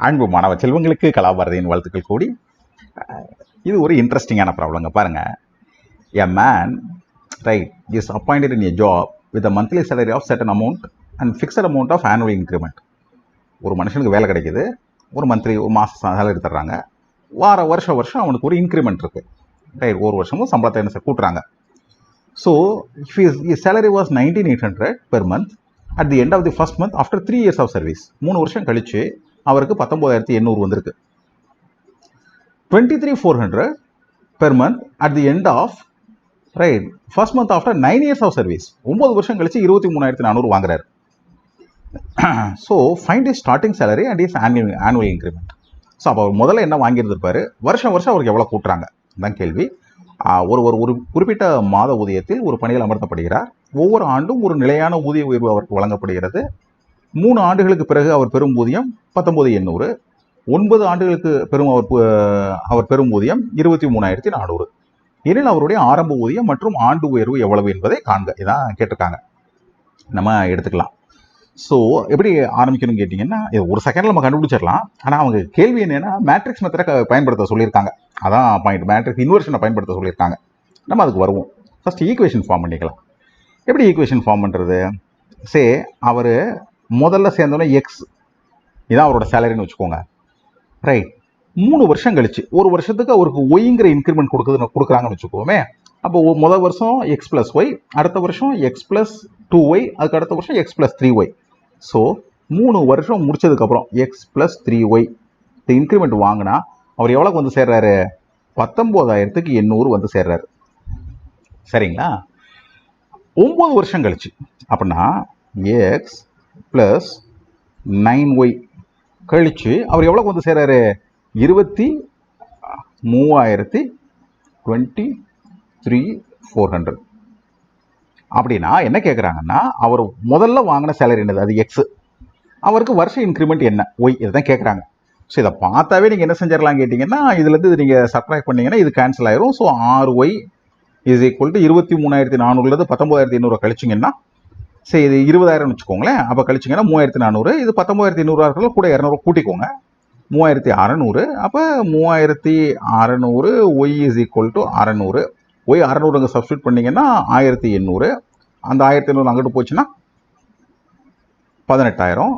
அன்பு மாணவ செல்வங்களுக்கு கலாபாரதியின் வாழ்த்துக்கள் கூடி. இது ஒரு இன்ட்ரெஸ்டிங்கான ப்ராப்ளங்க. பாருங்க, a man right is appointed in a job with a monthly salary of certain amount and fixed amount of annual increment. ஒரு மனுஷனுக்கு வேலை கிடைக்குது, ஒரு மந்த்லி ஒரு மாதம் சேலரி தர்றாங்க, வருஷம் அவனுக்கு ஒரு இன்க்ரிமெண்ட் இருக்கு, ரைட்? ஒரு வருஷமும் சம்பளத்தை என்ன கூட்டுறாங்க. So his salary was 19,800 per month at the end of the first month after 3 years of service. 3 வருஷம் கழிச்சு அவருக்கு 19,800 வந்திருக்கு. 23,400 per month at the end of right first month after 9 years of service. 9 வருஷம் கழிச்சு 23,400 வாங்குறாரு. So find is starting salary and is annual increment. So அப்போ அவர் முதல்ல என்ன வாங்கியிருந்திருப்பாரு, வருஷம் அவருக்கு எவ்வளோ கூட்டுறாங்க தான் கேள்வி. ஒரு குறிப்பிட்ட மாத ஊதியத்தில் ஒரு பணியில் அமர்த்தப்படுகிறார். ஒவ்வொரு ஆண்டும் ஒரு நிலையான ஊதிய உயர்வு அவருக்கு வழங்கப்படுகிறது. 3 ஆண்டுகளுக்கு பிறகு அவர் பெறும் ஊதியம் 19,800. 9 ஆண்டுகளுக்கு அவர் பெறும் ஊதியம் 23,400. எனில் அவருடைய ஆரம்ப ஊதியம் மற்றும் ஆண்டு உயர்வு எவ்வளவு என்பதை காண்க. இதான் கேட்டிருக்காங்க. நம்ம எடுத்துக்கலாம். ஸோ எப்படி ஆரம்பிக்கணும்னு கேட்டிங்கன்னா, இது ஒரு செகண்டில் நம்ம கண்டுபிடிச்சிடலாம். ஆனால் அவங்க கேள்வி என்னென்னா மேட்ரிக்ஸ் மெத்தடை பயன்படுத்த சொல்லியிருக்காங்க. அதான் பாயிண்ட். மேட்ரிக்ஸ் இன்வர்ஷனை பயன்படுத்த சொல்லியிருக்காங்க. நம்ம அதுக்கு வருவோம். ஃபர்ஸ்ட் ஈக்குவேஷன் ஃபார்ம் பண்ணிக்கலாம். எப்படி ஈக்குவேஷன் ஃபார்ம் பண்ணுறது? சே அவர் முதல்ல சேர்ந்தோன்னே எக்ஸ், இதான் அவரோட சேலரின்னு வச்சுக்கோங்க, ரைட்? 3 வருஷம் கழிச்சு ஒரு வருஷத்துக்கு அவருக்கு ஒய்ங்கிற இன்க்ரிமெண்ட் கொடுக்குறாங்கன்னு வச்சுக்கோமே. அப்போ முதல் வருஷம் எக்ஸ் ப்ளஸ் ஒய், அடுத்த வருஷம் எக்ஸ் ப்ளஸ் 2y, அதுக்கு அடுத்த வருஷம் எக்ஸ் ப்ளஸ் 3y. ஸோ 3 வருஷம் முடிச்சதுக்கப்புறம் எக்ஸ் ப்ளஸ் 3y இந்த இன்க்ரிமெண்ட் வாங்கினா அவர் எவ்வளோக்கு வந்து சேர்றாரு? 19,800 வந்து சேர்றாரு. சரிங்களா? 9 வருஷம் கழிச்சு அப்படின்னா எக்ஸ் ப்ளஸ் 9y கழிச்சு அவர் எவ்வளோக்கு வந்து சேர்றாரு? 23,400. அப்படின்னா என்ன கேட்குறாங்கன்னா, அவர் முதல்ல வாங்கின சேலரி என்னது? அது எக்ஸ். அவருக்கு வருஷ இன்க்ரிமெண்ட் என்ன? ஒய். இதுதான் கேட்குறாங்க. ஸோ இதை பார்த்தாவே நீங்கள் என்ன செஞ்சிடலாம் கேட்டிங்கன்னா, இதுலேருந்து நீங்கள் சப்ட்ராக்ட் பண்ணிங்கன்னா இது கேன்சல் ஆயிரும். So 6y is equal to 23,400 19,800 கழிச்சிங்கன்னா, சரி இது 20,000 வச்சுக்கோங்களேன். அப்போ கழிச்சிங்கன்னா 3,400. இது 19,800 இருக்கிறது கூட 200 கூட்டிக்கோங்க, 3,600. அப்போ 3,600 y is equal to 600. Y 600 substitute பண்ணிங்கன்னா 1,800. அந்த 1,800 அங்கிட்டு போச்சுன்னா 18,000.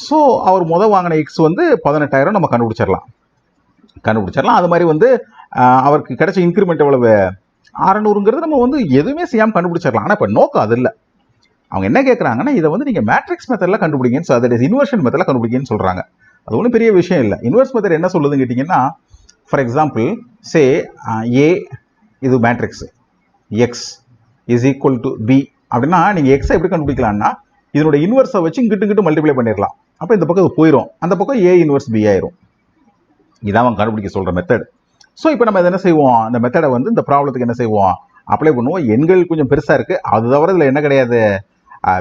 ஸோ அவர் வாங்கின எக்ஸ் வந்து 18,000 நம்ம கண்டுபிடிச்சிடலாம். அது மாதிரி வந்து அவருக்கு கிடைச்ச இன்க்ரிமெண்ட் எவ்வளவு? 600ங்கிறது நம்ம வந்து எதுவுமே செய்யாமல் கண்டுபிடிச்சிடலாம். ஆனால் இப்போ நோக்கம் அது இல்லை. அவங்க என்ன கேட்குறாங்கன்னா, இதை வந்து நீங்கள் மேட்ரிக்ஸ் மெத்தடில் கண்டுபிடிங்கன்னு, ஸோ தட் இஸ் இன்வர்ஷன் மெத்தடில் கண்டுபிடிங்கன்னு சொல்கிறாங்க. அது ஒன்றும் பெரிய விஷயம் இல்லை. இன்வர்ஸ் மெத்தட் என்ன சொல்லுதுன்னு கேட்டிங்கன்னா, ஃபார் எக்ஸாம்பிள் சே ஏ இது matrix x is equal to B அப்படின்னா, நீங்கள் எக்ஸை எப்படி கண்டுபிடிக்கலாம்னா, இதனுடைய இன்வர்ஸை வச்சு இங்கிட்டு மல்டிப்ளை பண்ணிடலாம். அப்போ இந்த பக்கம் அது போயிடும், அந்த பக்கம் ஏ இன்வர்ஸ் பி ஆயிரும். இதான் அவங்க கண்டுபிடிக்க சொல்கிற மெத்தட். ஸோ இப்போ நம்ம என்ன செய்வோம், அந்த மெத்தடை வந்து இந்த ப்ராப்ளத்துக்கு என்ன செய்வோம், அப்ளை பண்ணுவோம். எண்கள் கொஞ்சம் பெருசாக இருக்குது, அது தவிர இதில் என்ன கிடையாது,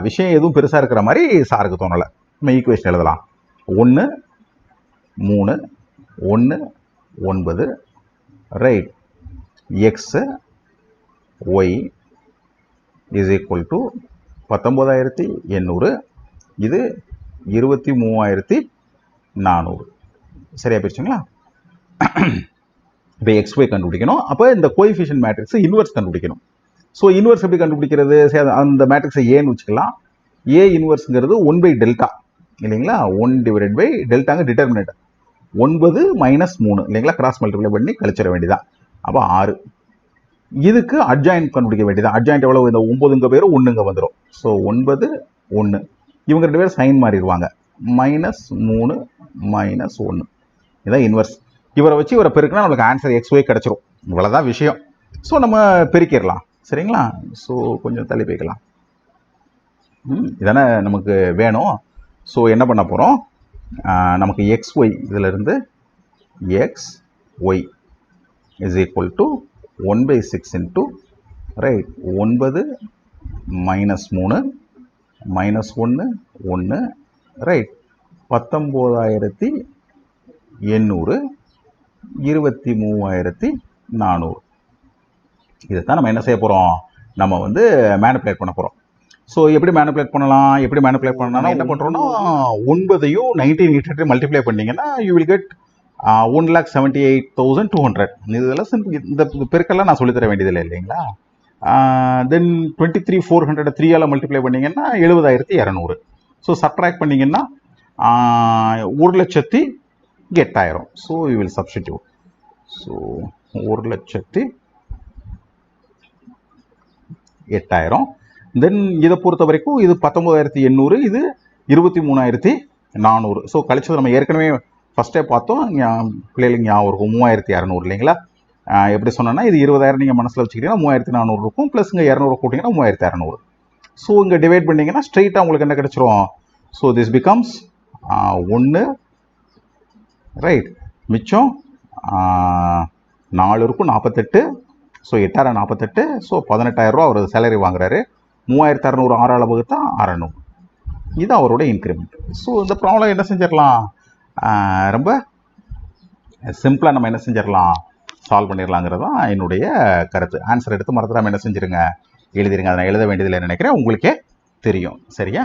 விஷயம் எதுவும் பெருசாக இருக்கிற மாதிரி சாருக்கு தோணலை. நம்ம ஈக்குவேஷன் எழுதலாம். 1 3 1 9 right. X y is equal to 19,800. இது 23,400. சரியா போயிடுச்சுங்களா? இப்போ எக்ஸ் ஒய் கண்டுபிடிக்கணும். அப்போ இந்த கோஎஃபிஷியன்ட் மேட்ரிக்ஸ் இன்வர்ஸ் கண்டுபிடிக்கணும். ஸோ இன்வர்ஸ் எப்படி கண்டுபிடிக்கிறது? அந்த மேட்ரிக்ஸை ஏன்னு வச்சுக்கலாம். ஏ இன்வர்ஸ்ங்கிறது 1/டெல்டா இல்லைங்களா? 1/டெல்டாங்க டிட்டர்மினேட் 9 - 3 இல்லைங்களா? கிராஸ் மல்டிப்ளை பண்ணி கழிச்சிட வேண்டியதான். அப்போ 6. இதுக்கு அட்ஜாயின்ட் கண்டுபிடிக்க வேண்டியதான். அட்ஜாயின்ட் எவ்வளவு? இந்த 9ங்க பேரும் 1ங்க வந்துடும். ஸோ 9 1 இவங்க 2 பேரும் சைன் மாறிடுவாங்க. -3 -1 இதான் இன்வர்ஸ். இவரை வச்சு இவரை பெருக்கினா நம்மளுக்கு ஆன்சர் எக்ஸ் ஒய் கிடச்சிரும். இவ்வளோதான் விஷயம். ஸோ நம்ம பெருக்கிடலாம். சரிங்களா? ஸோ கொஞ்சம் தள்ளி போய்க்கலாம். இதானே நமக்கு வேணும். ஸோ என்ன பண்ண போகிறோம், நமக்கு எக்ஸ் ஒய் இதிலிருந்து x y is equal to 1/6 into right 9 -3 -1 1 right 19,800 23,400. இதைத்தான் நம்ம என்ன செய்ய போகிறோம், நம்ம வந்து மேனிப்புலேட் பண்ண போகிறோம். ஸோ எப்படி மேனிபுலேட் பண்ணலாம் என்ன பண்ணுறோன்னா 9ஐயும் 19 மல்டிப்ளை பண்ணிங்கன்னா யூ வில் கெட் 1,78,200. இதெல்லாம் சிம்பிள். இந்த பெருக்கெல்லாம் நான் சொல்லித்தர வேண்டியதில்லை இல்லைங்களா. தென் 23,400 3ஆல் மல்டிப்ளை பண்ணிங்கன்னா 70,200. ஸோ சப்ட்ராக்ட் பண்ணிங்கன்னா 1,08,000. So you will substitute. So 1,08,000. தென் இதை பொறுத்த வரைக்கும் இது 19,800, இது 23,400. ஸோ கழிச்சது நம்ம ஏற்கனவே ஃபஸ்ட்டே பார்த்தோம். பிள்ளைகளுக்கு ஞாபகம் இருக்கும் 3,200 இல்லைங்களா. எப்படி சொன்னோன்னா இது 20,000 நீங்கள் மனசில் வச்சுக்கிட்டீங்கன்னா 3,400 இருக்கும். ப்ளஸ் இங்கே 200 கூட்டிங்கன்னா 3,200. ஸோ இங்கே டிவைட் பண்ணிங்கன்னா ஸ்ட்ரெயிட்டாக உங்களுக்கு என்ன கிடைச்சிரும். So this becomes 1 right. மிச்சம் 4 இருக்கும் 48. ஸோ 8,48. ஸோ 18,000 ரூபா அவர் சேலரி வாங்குறாரு. 3,600 6ஆல் வகுத்தா 600. இது அவரோட இன்க்ரிமெண்ட். ஸோ இந்த ப்ராப்ளம் என்ன செஞ்சிடலாம், ரொம்ப சிம்பிளாக நம்ம என்ன செஞ்சிடலாம், சால்வ் பண்ணிடலாங்கிறது தான் என்னுடைய கருத்து. ஆன்சர் எடுத்து மறந்துடாமல் என்ன செஞ்சிருங்க, எழுதிருங்க. அதை நான் எழுத வேண்டியதில்லை நினைக்கிறேன், உங்களுக்கே தெரியும். சரியா?